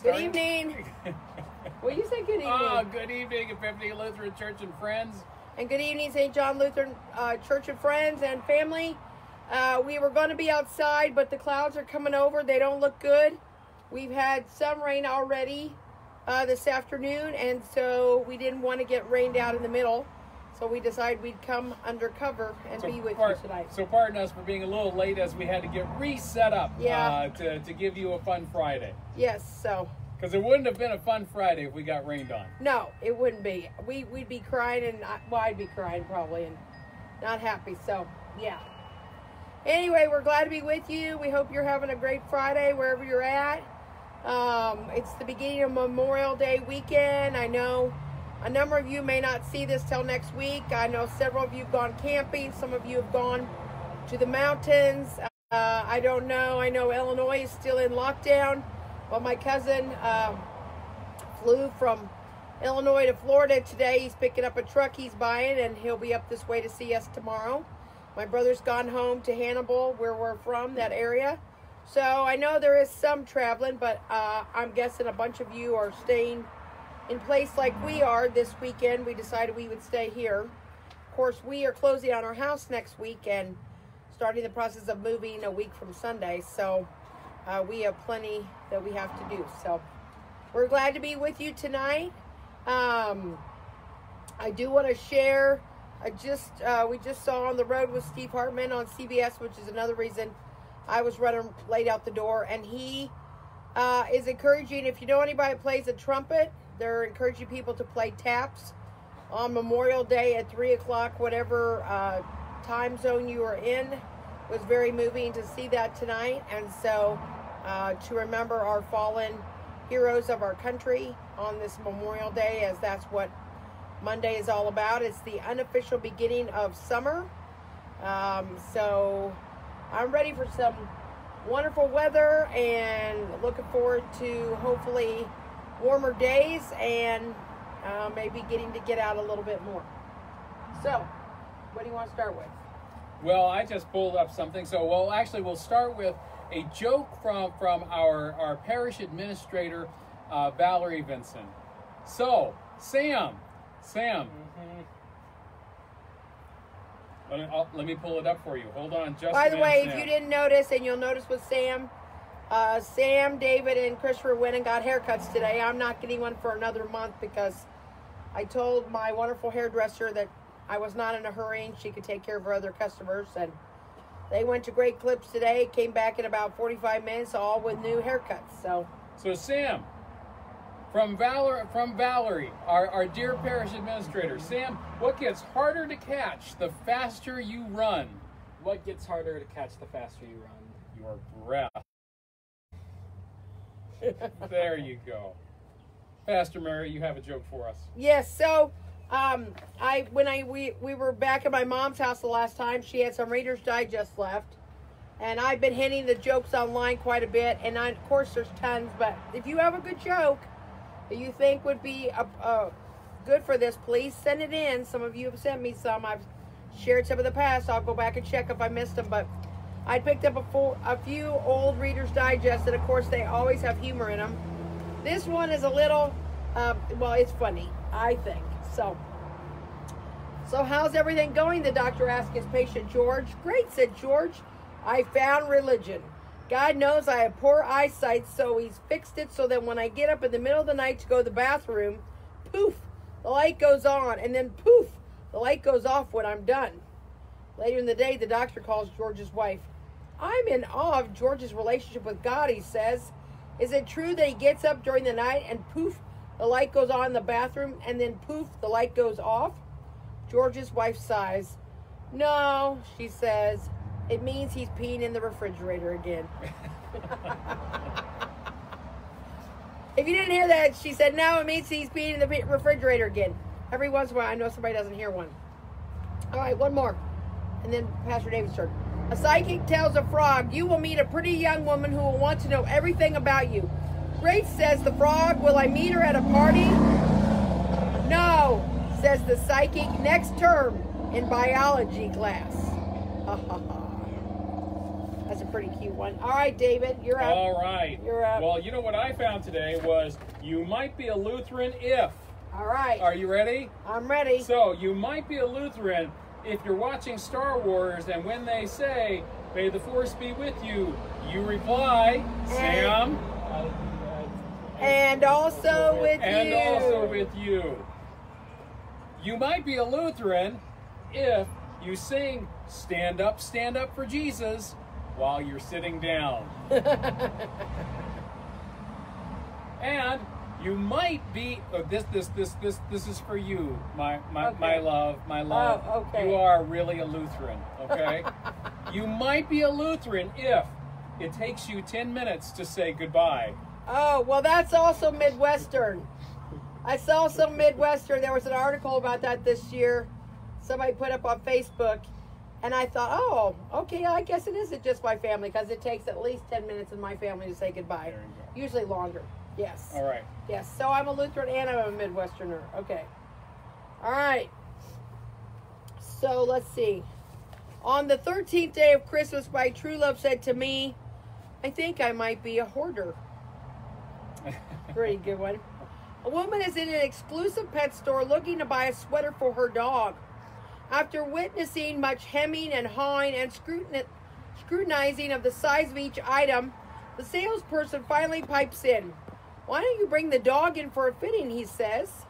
Good evening. Well, you said good evening. Oh, good evening, Epiphany Lutheran Church and friends. And good evening, St. John Lutheran Church and friends and family. We were going to be outside, but the clouds are coming over. They don't look good. We've had some rain already this afternoon, and so we didn't want to get rained out in the middle. So we decided we'd come undercover and be with you tonight. So pardon us for being a little late as we had to get reset up to give you a fun Friday. Yes, so. Because it wouldn't have been a fun Friday if we got rained on. No, it wouldn't be. We'd be crying, and I'd be crying probably and not happy. So, yeah. Anyway, we're glad to be with you. We hope you're having a great Friday wherever you're at. It's the beginning of Memorial Day weekend. I know a number of you may not see this till next week. I know several of you have gone camping. Some of you have gone to the mountains. I don't know. I know Illinois is still in lockdown. Well, my cousin flew from Illinois to Florida today. He's picking up a truck he's buying, and he'll be up this way to see us tomorrow. My brother's gone home to Hannibal, where we're from, that area. So I know there is some traveling, but I'm guessing a bunch of you are staying in place like we are this weekend. We decided we would stay here. Of course, we are closing on our house next week and starting the process of moving a week from Sunday. So we have plenty that we have to do. So we're glad to be with you tonight. I do want to share, we just saw On the Road with Steve Hartman on CBS, which is another reason I was running late out the door. And he is encouraging, if you know anybody that plays a trumpet, they're encouraging people to play taps on Memorial Day at 3 o'clock, whatever time zone you are in. It was very moving to see that tonight. And so to remember our fallen heroes of our country on this Memorial Day, as that's what Monday is all about. It's the unofficial beginning of summer. So I'm ready for some wonderful weather and looking forward to hopefully warmer days and maybe getting to get out a little bit more. So, what do you want to start with? Well, I just pulled up something. So, well, actually, we'll start with a joke from our parish administrator, Valerie Vinson. So, Sam. Let me pull it up for you. Hold on just a minute. By the way, Sam. if you didn't notice, and you'll notice with Sam, David, and Christopher went and got haircuts today. I'm not getting one for another month because I told my wonderful hairdresser that I was not in a hurry and she could take care of her other customers. And they went to Great Clips today, came back in about 45 minutes, all with new haircuts. So Sam, from Valerie, our dear parish administrator, Sam, what gets harder to catch the faster you run? What gets harder to catch the faster you run? Your breath. There you go. Pastor Mary, you have a joke for us. Yes, so we were back at my mom's house the last time. She had some Reader's Digest left, and I've been hitting the jokes online quite a bit, and of course there's tons, but if you have a good joke that you think would be good for this, please send it in. Some of you have sent me some. I've shared some in the past. I'll go back and check if I missed them, but I picked up a few old Reader's Digest, and of course they always have humor in them. This one is a little, well, it's funny, I think. So how's everything going? The doctor asked his patient George. Great, said George. I found religion. God knows I have poor eyesight, so he's fixed it so that when I get up in the middle of the night to go to the bathroom, poof, the light goes on, and then poof, the light goes off when I'm done. Later in the day, the doctor calls George's wife. I'm in awe of George's relationship with God, he says. Is it true that he gets up during the night and poof, the light goes on in the bathroom, and then poof, the light goes off? George's wife sighs. No, she says, it means he's peeing in the refrigerator again. If you didn't hear that, she said, no, it means he's peeing in the refrigerator again. Every once in a while, I know somebody doesn't hear one. All right, one more. And then Pastor David's turn. A psychic tells a frog, you will meet a pretty young woman who will want to know everything about you. Great, says the frog. Will I meet her at a party? No, says the psychic, next term in biology class. Ha ha ha. That's That's a pretty cute one. All right, David, you're up. All right. You're up. Well, you know what I found today was you might be a Lutheran if. All right. Are you ready? I'm ready. So, you might be a Lutheran if you're watching Star Wars and when they say, "May the Force be with you," you reply, "Sam." And also with you. And also with you. You might be a Lutheran if you sing stand up for Jesus" while you're sitting down. And you might be this is for you, my love. Oh, okay. You are really a Lutheran, okay? You might be a Lutheran if it takes you 10 minutes to say goodbye. Oh, well, that's also Midwestern. I saw some Midwestern. There was an article about that this year. Somebody put up on Facebook. And I thought, oh, okay, I guess it isn't just my family because it takes at least 10 minutes in my family to say goodbye. There you go. Usually longer. Yes. All right. Yes. So I'm a Lutheran and I'm a Midwesterner. Okay. All right. So let's see. On the 13th day of Christmas, my true love said to me, "I think I might be a hoarder." Pretty good one. A woman is in an exclusive pet store looking to buy a sweater for her dog. After witnessing much hemming and hawing and scrutinizing of the size of each item, the salesperson finally pipes in. "Why don't you bring the dog in for a fitting?" he says.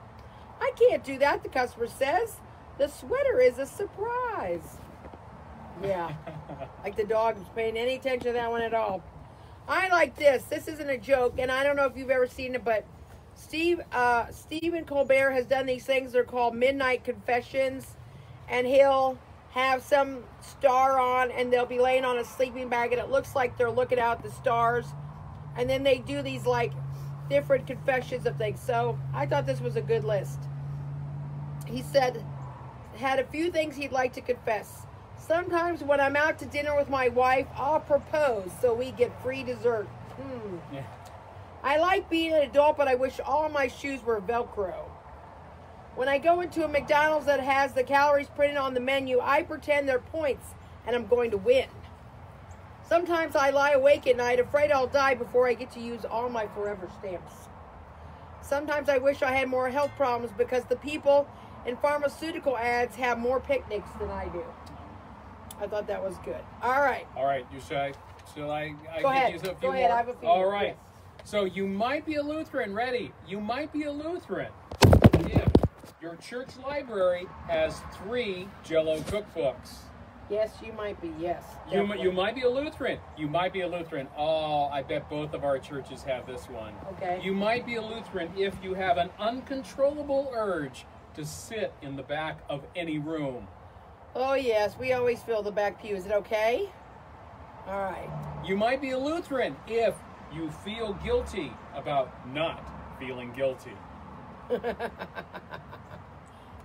"I can't do that," the customer says. "The sweater is a surprise." Yeah, like the dog is paying any attention to that one at all. I like this. This isn't a joke, and I don't know if you've ever seen it, but Stephen Colbert has done these things. They're called Midnight Confessions, and he'll have some star on, and they'll be laying on a sleeping bag, and it looks like they're looking out at the stars, and then they do these, like, different confessions of things. So I thought this was a good list. He said, had a few things he'd like to confess. "Sometimes when I'm out to dinner with my wife, I'll propose so we get free dessert. Yeah. I like being an adult, but I wish all my shoes were Velcro. When I go into a McDonald's that has the calories printed on the menu, I pretend they're points and I'm going to win. Sometimes I lie awake at night afraid I'll die before I get to use all my forever stamps. Sometimes I wish I had more health problems because the people in pharmaceutical ads have more picnics than I do." I thought that was good. All right. All right, shall I Go ahead. give you a few Go ahead. more? I have a few All more, right. yes. So you might be a Lutheran. Ready? You might be a Lutheran if your church library has 3 Jell-O cookbooks. Yes, you might be. Yes. You definitely. might be a Lutheran. You might be a Lutheran. Oh, I bet both of our churches have this one. Okay. You might be a Lutheran if you have an uncontrollable urge to sit in the back of any room. Oh, yes. We always fill the back pew. Is it okay? All right. You might be a Lutheran if you feel guilty about not feeling guilty.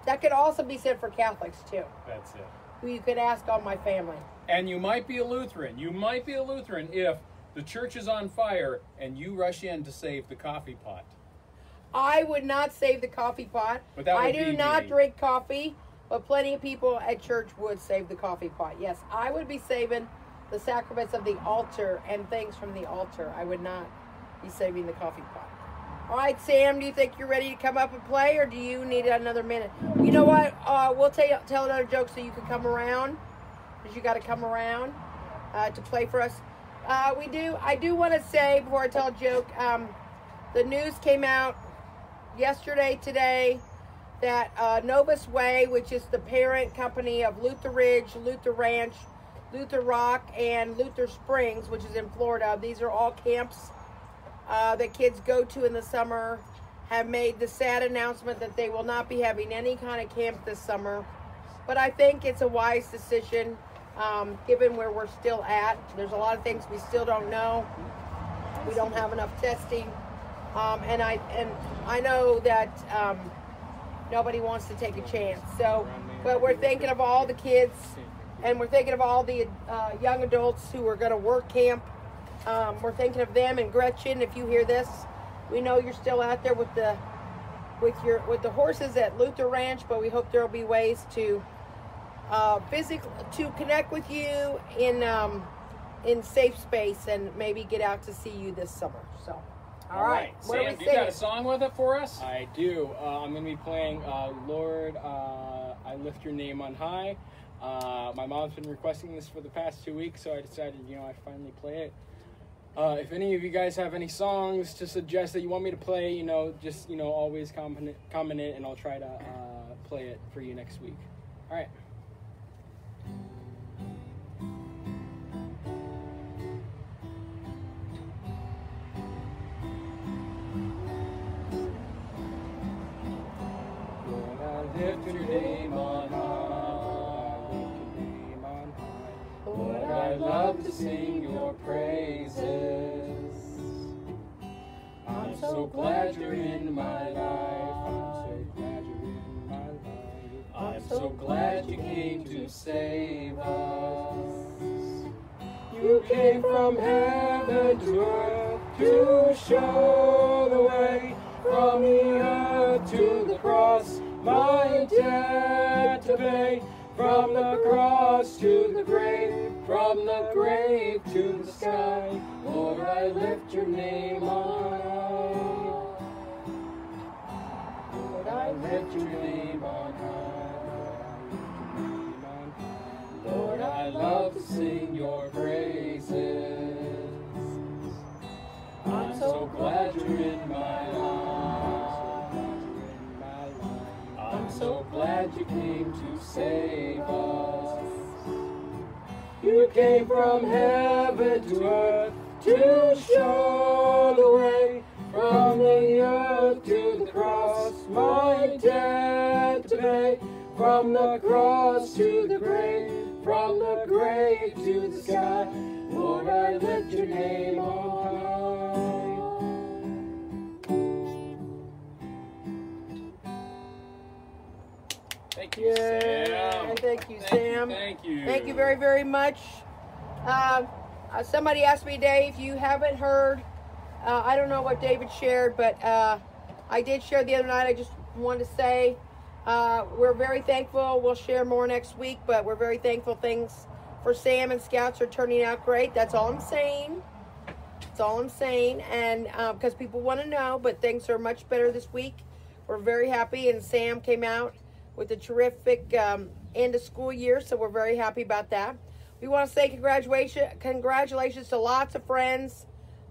That could also be said for Catholics, too. That's it. Who you could ask all my family. And you might be a Lutheran. You might be a Lutheran if the church is on fire and you rush in to save the coffee pot. I would not save the coffee pot. But that would I be do not me. drink coffee, but plenty of people at church would save the coffee pot. Yes, I would be saving the sacraments of the altar and things from the altar. I would not be saving the coffee pot. All right, Sam, do you think you're ready to come up and play, or do you need another minute? You know what? We'll tell another joke so you can come around, because you got to come around to play for us. I do want to say, before I tell a joke, the news came out today, that Novus Way, which is the parent company of Luther Ridge, Luther Ranch, Luther Rock, and Luther Springs, which is in Florida. These are all camps that kids go to in the summer, have made the sad announcement that they will not be having any kind of camp this summer. But I think it's a wise decision, given where we're still at. There's a lot of things we still don't know. We don't have enough testing. And I know that nobody wants to take a chance. So, but we're thinking of all the kids, and we're thinking of all the young adults who are going to work camp. We're thinking of them. And Gretchen, if you hear this, we know you're still out there with the horses at Luther Ranch, but we hope there will be ways to physically to connect with you in in safe space and maybe get out to see you this summer. So, all right. What Sam, are we you got saying? a song with it for us? I do. I'm going to be playing Lord, I Lift Your Name on High. My mom's been requesting this for the past 2 weeks, so I decided, I'd finally play it. If any of you guys have any songs to suggest that you want me to play, just, always comment it, and I'll try to play it for you next week. All right. Lord, I lift your name on high. Lift your name on high. Lord, I love to sing your praises. I'm so glad you're in my life. I'm so glad you're in my life. I'm so glad you came to save us. You came from heaven to earth to show the way. From the earth to the cross, my debt to pay. From the cross to the grave, from the grave to the sky. Lord, I lift your name on high. Lord, I lift your name on high. Lord, I love to sing your praises. I'm so glad you're in my life. I'm so glad you came to save us. You came from heaven to earth to show the way. From the earth to the cross, my debt to pay. From the cross to the grave, from the grave to the sky. Lord, I lift your name on high. Thank you, Sam. Thank you, Sam. Thank you. Thank you very, very much. Somebody asked me, Dave, if you haven't heard, I don't know what David shared, but I did share the other night. I just wanted to say we're very thankful. We'll share more next week, but we're very thankful things for Sam and Scouts are turning out great. That's all I'm saying. That's all I'm saying. And because people want to know, but things are much better this week. We're very happy, and Sam came out with a terrific end of school year, so we're very happy about that. We want to say congratulations to lots of friends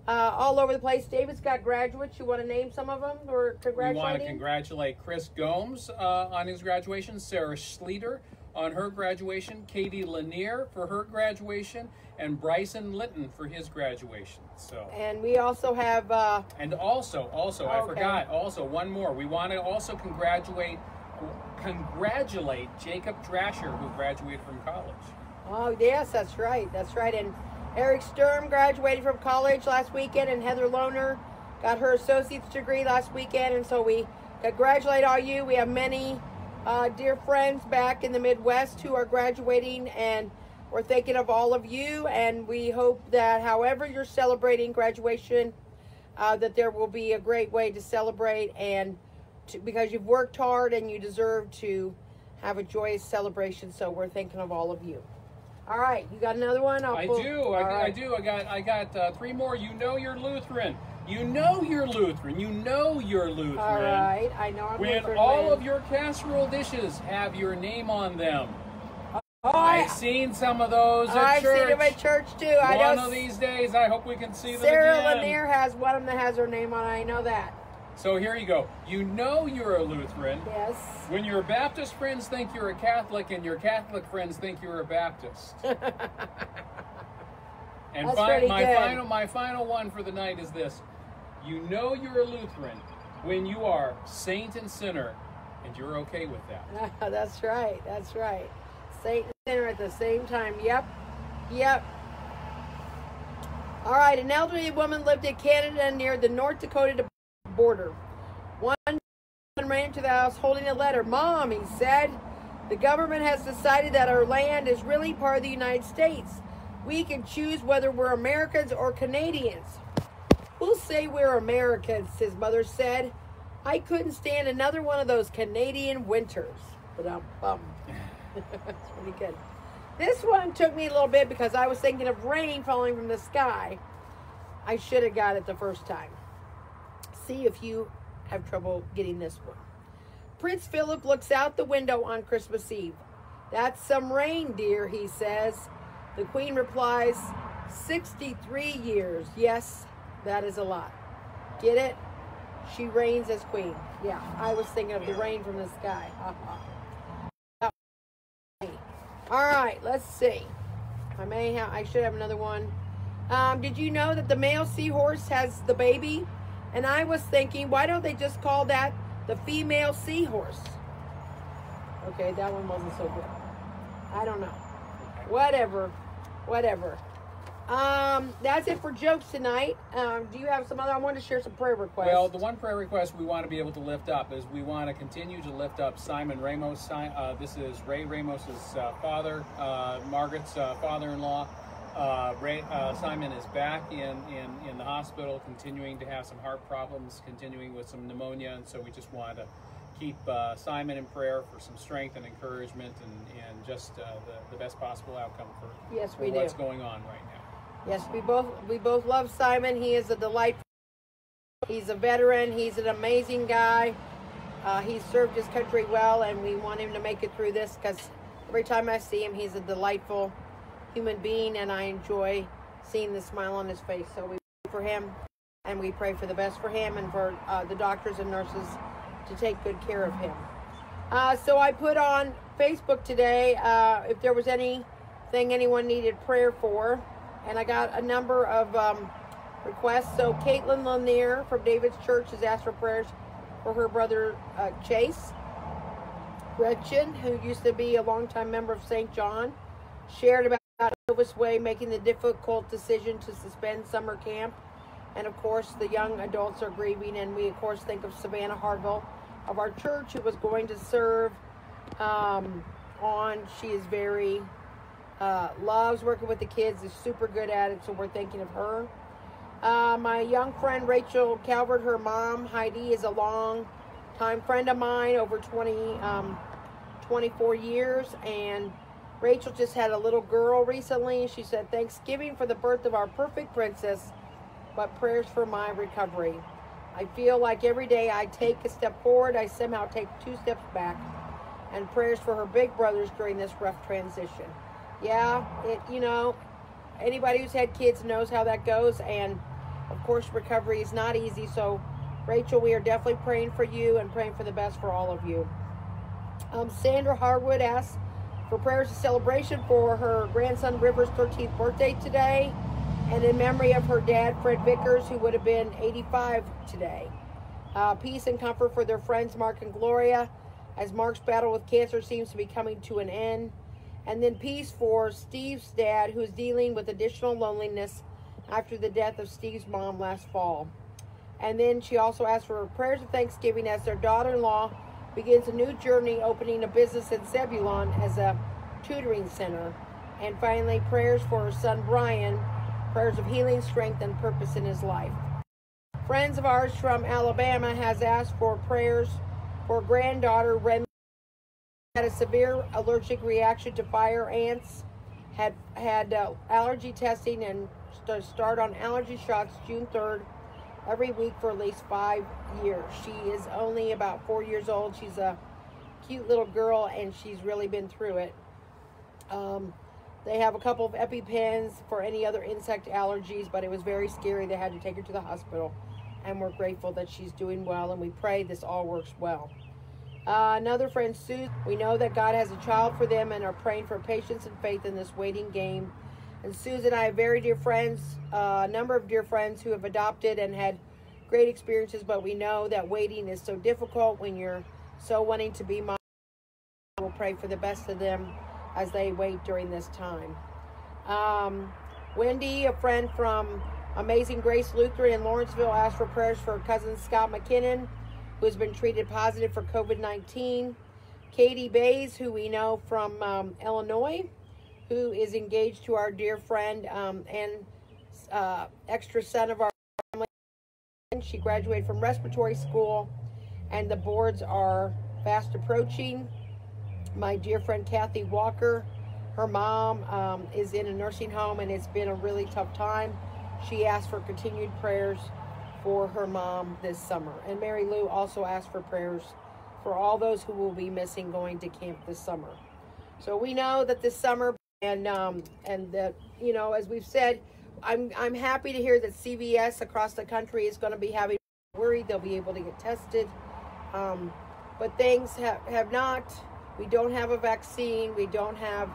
all over the place. David's got graduates. You want to name some of them or congratulate? We want to congratulate Chris Gomes on his graduation, Sarah Schleter on her graduation, Katie Lanier for her graduation, and Bryson Litton for his graduation. So. And we also have. And also, I forgot. Also, one more. We want to also congratulate Jacob Drasher, who graduated from college. Oh, yes, that's right. That's right. And Eric Sturm graduated from college last weekend, and Heather Lohner got her associate's degree last weekend. And so we congratulate all you. We have many dear friends back in the Midwest who are graduating, and we're thinking of all of you. And we hope that however you're celebrating graduation, that there will be a great way to celebrate, and because you've worked hard and you deserve to have a joyous celebration. So we're thinking of all of you. All right, you got another one? I do. I got three more. You know you're Lutheran. You know you're Lutheran. You know you're Lutheran. All right, I know I'm when Lutheran. All of your casserole dishes have your name on them. Oh, I've seen some of those at church. I've seen them at church too. One of these days, I hope we can see them Sarah again. Lanier has one of them that has her name on it. I know that. So here you go. You know you're a Lutheran. Yes. When your Baptist friends think you're a Catholic and your Catholic friends think you're a Baptist. And my final one for the night is this. You know you're a Lutheran when you are saint and sinner, and you're okay with that. That's right. That's right. Saint and sinner at the same time. Yep. All right. An elderly woman lived in Canada near the North Dakota border. One man ran into the house holding a letter. Mom, he said, the government has decided that our land is really part of the United States. We can choose whether we're Americans or Canadians. We'll say we're Americans, his mother said. I couldn't stand another one of those Canadian winters. But That's pretty good. This one took me a little bit because I was thinking of rain falling from the sky. I should have got it the first time. See if you have trouble getting this one. Prince Philip looks out the window on Christmas Eve. That's some rain, dear, he says. The Queen replies, 63 years. Yes, that is a lot. Get it? She reigns as queen. Yeah, I was thinking of the rain from the sky. All right, let's see. I should have another one. Did you know that the male seahorse has the baby? And I was thinking, why don't they just call that the female seahorse? Okay, that one wasn't so good. I don't know. Whatever. That's it for jokes tonight. Do you have some other? I want to share some prayer requests. Well, the one prayer request we want to be able to lift up is we want to continue to lift up Simon Ramos. This is Ray Ramos's father, Margaret's father-in-law. Simon is back in the hospital, continuing to have some heart problems, continuing with some pneumonia, and so we just want to keep Simon in prayer for some strength and encouragement and just the best possible outcome for what's going on right now. Yes, we both love Simon. He is a delight. He's a veteran. He's an amazing guy. He served his country well, and we want him to make it through this because every time I see him, he's a delightful human being, and I enjoy seeing the smile on his face. So we pray for him, and we pray for the best for him and for the doctors and nurses to take good care of him. So I put on Facebook today if there was anything anyone needed prayer for, and I got a number of requests. So Caitlin Lanier from David's Church has asked for prayers for her brother Chase. Gretchen, who used to be a longtime member of St. John, shared about Novus Way making the difficult decision to suspend summer camp. And of course, the young adults are grieving, and we of course think of Savannah Harville of our church, who was going to serve on. She is very loves working with the kids, is super good at it, so we're thinking of her. My young friend Rachel Calvert, her mom Heidi, is a long time friend of mine, over 24 years, and Rachel just had a little girl recently. She said, Thanksgiving for the birth of our perfect princess, but prayers for my recovery. I feel like every day I take a step forward, I somehow take 2 steps back. And prayers for her big brothers during this rough transition. Yeah, anybody who's had kids knows how that goes. And of course, recovery is not easy. So Rachel, we are definitely praying for you and praying for the best for all of you. Sandra Harwood asks for prayers of celebration for her grandson River's 13th birthday today, and in memory of her dad, Fred Vickers, who would have been 85 today. Peace and comfort for their friends, Mark and Gloria, as Mark's battle with cancer seems to be coming to an end. And then peace for Steve's dad, who is dealing with additional loneliness after the death of Steve's mom last fall. And then she also asked for prayers of thanksgiving as their daughter-in-law begins a new journey, opening a business in Zebulon as a tutoring center. And finally, prayers for her son Brian, prayers of healing, strength, and purpose in his life. Friends of ours from Alabama has asked for prayers for granddaughter Ren. Had a severe allergic reaction to fire ants, had allergy testing, and start on allergy shots June 3rd every week for at least 5 years. She is only about 4 years old. She's a cute little girl, and she's really been through it. They have a couple of EpiPens for any other insect allergies, but it was very scary. They had to take her to the hospital, and we're grateful that she's doing well, and we pray this all works well. Another friend, Sue, we know that God has a child for them and are praying for patience and faith in this waiting game. And Susan and I have very dear friends, a number of dear friends who have adopted and had great experiences, but we know that waiting is so difficult when you're so wanting to be mom. We'll pray for the best of them as they wait during this time. Wendy, a friend from Amazing Grace Lutheran in Lawrenceville, asked for prayers for her cousin Scott McKinnon, who has been treated positive for COVID-19. Katie Bays, who we know from Illinois, who is engaged to our dear friend and extra son of our family. She graduated from respiratory school, and the boards are fast approaching. My dear friend Kathy Walker Her mom is in a nursing home, and it's been a really tough time. She asked for continued prayers for her mom this summer. And Mary Lou also asked for prayers for all those who will be missing going to camp this summer. So we know that this summer, and that, you know, as we've said, I'm happy to hear that CVS across the country is going to be having worried they'll be able to get tested. But things have not. We don't have a vaccine. We don't have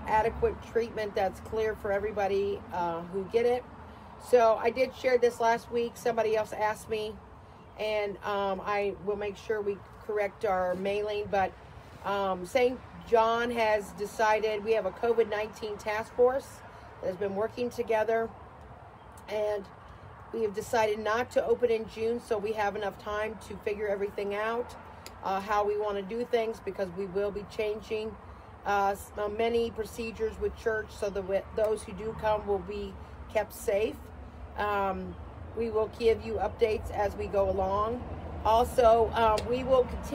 adequate treatment that's clear for everybody who get it. So I did share this last week. Somebody else asked me, and I will make sure we correct our mailing. But St. John has decided, we have a COVID-19 task force that has been working together, and we have decided not to open in June, so we have enough time to figure everything out, how we want to do things, because we will be changing many procedures with church, so that those who do come will be kept safe. We will give you updates as we go along. Also, we will continue.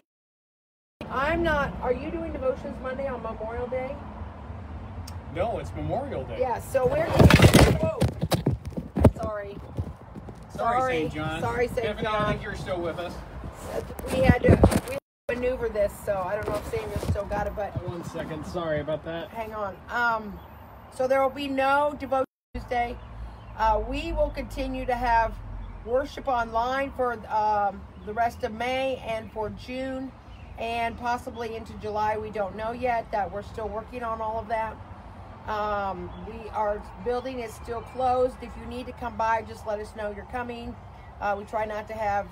Are you doing devotions Monday on Memorial Day? No, it's Memorial Day. Yeah, so we're... Whoa. Sorry, St. John. Sorry, St. Tiffany, John. I think you're still with us. We had to maneuver this, so I don't know if Samuel still got it, but... 1 second, sorry about that. Hang on. So there will be no Devotion Tuesday. We will continue to have worship online for the rest of May and for June and possibly into July. We don't know yet. That we're still working on all of that. Our building is still closed. If you need to come by, just let us know you're coming. We try not to have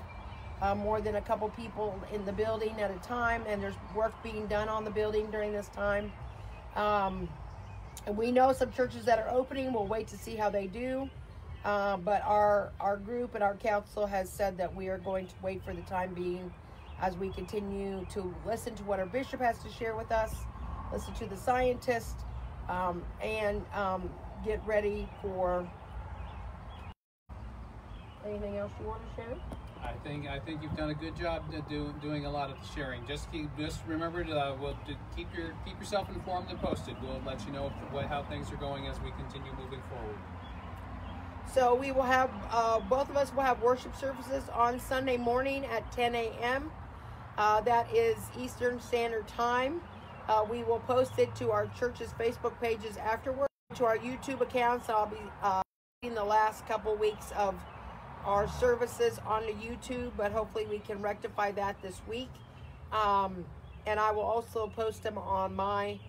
more than a couple people in the building at a time, and there's work being done on the building during this time. And we know some churches that are opening. We'll wait to see how they do. But our group and our council has said that we are going to wait for the time being as we continue to listen to what our bishop has to share with us, listen to the scientists, and get ready for anything else you want to share. I think you've done a good job doing a lot of the sharing. Just remember to keep yourself informed and posted. We'll let you know how things are going as we continue moving forward. So we will have both of us will have worship services on Sunday morning at 10 a.m. That is Eastern Standard Time. We will post it to our church's Facebook pages afterwards, to our YouTube accounts. I'll be in the last couple weeks of our services on the YouTube, but hopefully we can rectify that this week. And I will also post them on I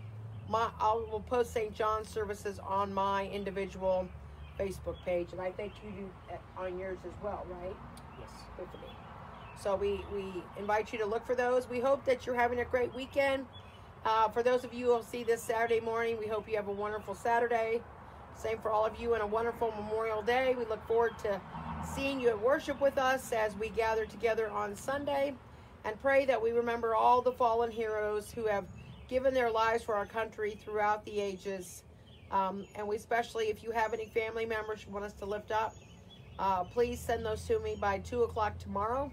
will post St. John's services on my individual Facebook page, and I think you do on yours as well, right? Yes. Tiffany. So we invite you to look for those. We hope that you're having a great weekend. For those of you who will see this Saturday morning, we hope you have a wonderful Saturday. Same for all of you, and a wonderful Memorial Day. We look forward to seeing you at worship with us as we gather together on Sunday, and pray that we remember all the fallen heroes who have given their lives for our country throughout the ages. And we especially, if you have any family members you want us to lift up, please send those to me by 2 o'clock tomorrow,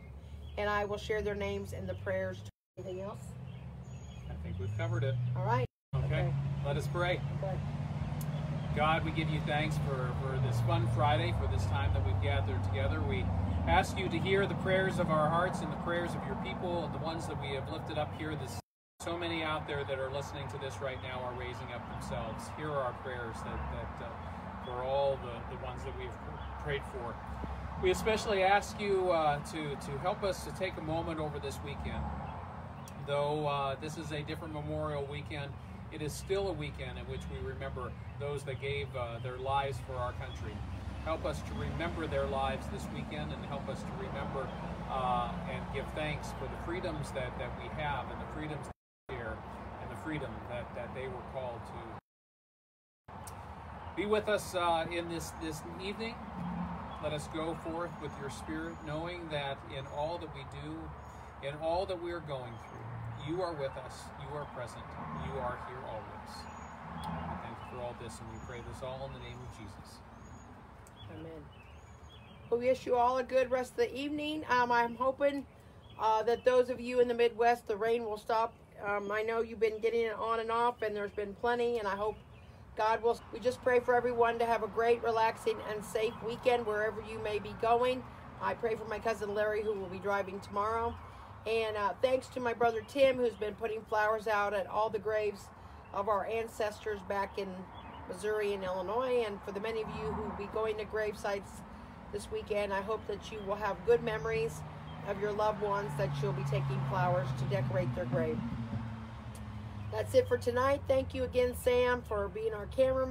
and I will share their names and the prayers. Anything else? I think we've covered it. All right. Okay. Let us pray. Okay. God, we give you thanks for this fun Friday, for this time that we've gathered together. We ask you to hear the prayers of our hearts and the prayers of your people, and the ones that we have lifted up here. So many out there that are listening to this right now are raising up themselves. Here are our prayers for all the ones that we've prayed for. We especially ask you to help us to take a moment over this weekend. Though this is a different Memorial weekend, it is still a weekend in which we remember those that gave their lives for our country. Help us to remember their lives this weekend, and help us to remember and give thanks for the freedoms that we have, and the freedoms here, and the freedom that they were called to. Be with us in this evening. Let us go forth with your Spirit, knowing that in all that we do, in all that we are going through, you are with us, you are present, you are here always. We thank you for all this, and we pray this all in the name of Jesus. Amen. We wish you all a good rest of the evening. I'm hoping that those of you in the Midwest, the rain will stop I know you've been getting it on and off, and there's been plenty, and I hope God will. We just pray for everyone to have a great, relaxing, and safe weekend wherever you may be going. I pray for my cousin Larry, who will be driving tomorrow. And thanks to my brother Tim, who's been putting flowers out at all the graves of our ancestors back in Missouri and Illinois. And for the many of you who will be going to grave sites this weekend, I hope that you will have good memories of your loved ones that you'll be taking flowers to decorate their grave. That's it for tonight. Thank you again, Sam, for being our cameraman.